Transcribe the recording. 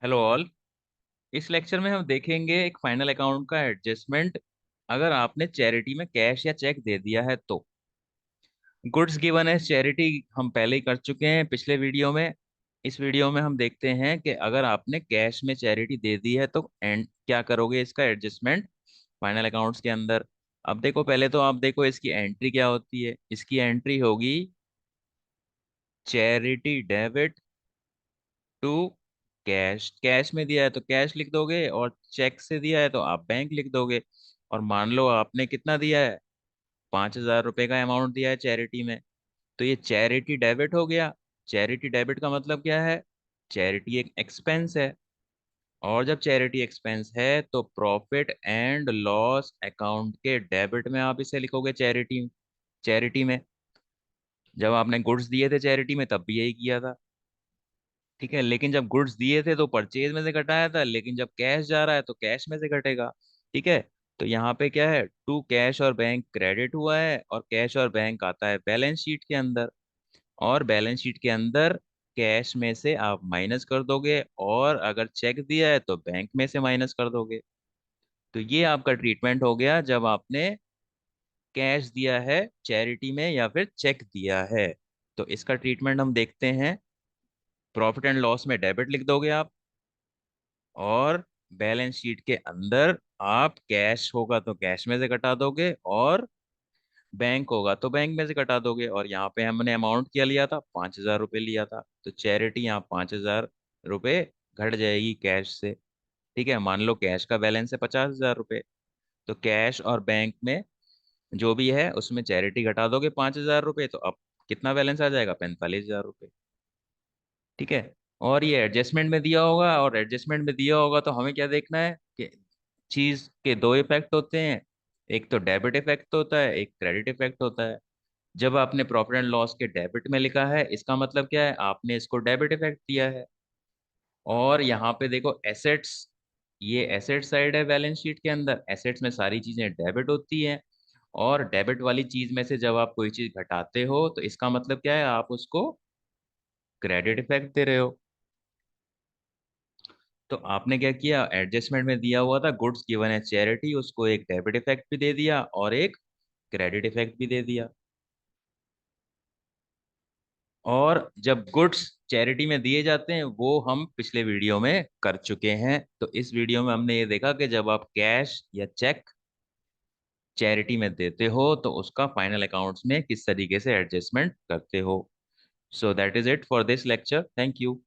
Hello all. इस lecture में हम देखेंगे एक फाइनल अकाउंट का एडजस्टमेंट अगर आपने चैरिटी में कैश या चेक दे दिया है तो। गुड्स गिवन एज चैरिटी हम पहले ही कर चुके हैं पिछले वीडियो में। इस वीडियो में हम देखते हैं कि अगर आपने कैश में चैरिटी दे दी है तो एंड क्या करोगे इसका एडजस्टमेंट फाइनल अकाउंट्स के अंदर। अब देखो, पहले तो आप देखो इसकी एंट्री क्या होती है। इसकी एंट्री होगी charity debit to cash. Cash में दिया है तो कैश लिख दोगे, और चेक से दिया है तो आप बैंक लिख दोगे। और मान लो आपने कितना दिया है, 5,000 रुपए का अमाउंट दिया है चैरिटी में, तो ये चैरिटी डेबिट हो गया। चैरिटी डेबिट का मतलब क्या है? चैरिटी एक एक्सपेंस है, और जब चैरिटी एक्सपेंस है तो प्रॉफिट एंड लॉस अकाउंट के डेबिट में आप इसे लिखोगे चैरिटी चैरिटी में। जब आपने गुड्स दिए थे चैरिटी में तब भी यही किया था, ठीक है। लेकिन जब गुड्स दिए थे तो परचेज में से घटाया था, लेकिन जब कैश जा रहा है तो कैश में से घटेगा, ठीक है। तो यहाँ पे क्या है, टू कैश और बैंक क्रेडिट हुआ है, और कैश और बैंक आता है बैलेंस शीट के अंदर। और बैलेंस शीट के अंदर कैश में से आप माइनस कर दोगे, और अगर चेक दिया है तो बैंक में से माइनस कर दोगे। तो ये आपका ट्रीटमेंट हो गया जब आपने कैश दिया है चैरिटी में या फिर चेक दिया है। तो इसका ट्रीटमेंट हम देखते हैं। प्रॉफिट एंड लॉस में डेबिट लिख दोगे आप, और बैलेंस शीट के अंदर आप कैश होगा तो कैश में से घटा दोगे, और बैंक होगा तो बैंक में से घटा दोगे। और यहाँ पे हमने अमाउंट क्या लिया था, 5,000 रुपये लिया था, तो चैरिटी यहाँ 5,000 रुपये घट जाएगी कैश से, ठीक है। मान लो कैश का बैलेंस है 50,000 रुपये, तो कैश और बैंक में जो भी है उसमें चैरिटी घटा दोगे 5,000 रुपये, तो अब कितना बैलेंस आ जाएगा, 45,000 रुपये, ठीक है। और ये एडजस्टमेंट में दिया होगा, और एडजस्टमेंट में दिया होगा तो हमें क्या देखना है कि चीज के दो इफेक्ट होते हैं। एक तो डेबिट इफेक्ट होता है, एक क्रेडिट इफेक्ट होता है। जब आपने प्रॉफिट एंड लॉस के डेबिट में लिखा है, इसका मतलब क्या है, आपने इसको डेबिट इफेक्ट दिया है। और यहाँ पे देखो एसेट्स, ये एसेट साइड है बैलेंस शीट के अंदर। एसेट्स में सारी चीजें डेबिट होती हैं, और डेबिट वाली चीज में से जब आप कोई चीज घटाते हो तो इसका मतलब क्या है, आप उसको क्रेडिट इफेक्ट दे रहे हो। तो आपने क्या किया, एडजस्टमेंट में दिया हुआ था गुड्स गिवन है चैरिटी, उसको एक डेबिट इफेक्ट भी दे दिया और एक क्रेडिट इफेक्ट भी दे दिया। और जब गुड्स चैरिटी में दिए जाते हैं वो हम पिछले वीडियो में कर चुके हैं। तो इस वीडियो में हमने ये देखा कि जब आप कैश या चेक चैरिटी में देते हो तो उसका फाइनल अकाउंट्स में किस तरीके से एडजस्टमेंट करते हो। So that is it for this lecture. Thank you.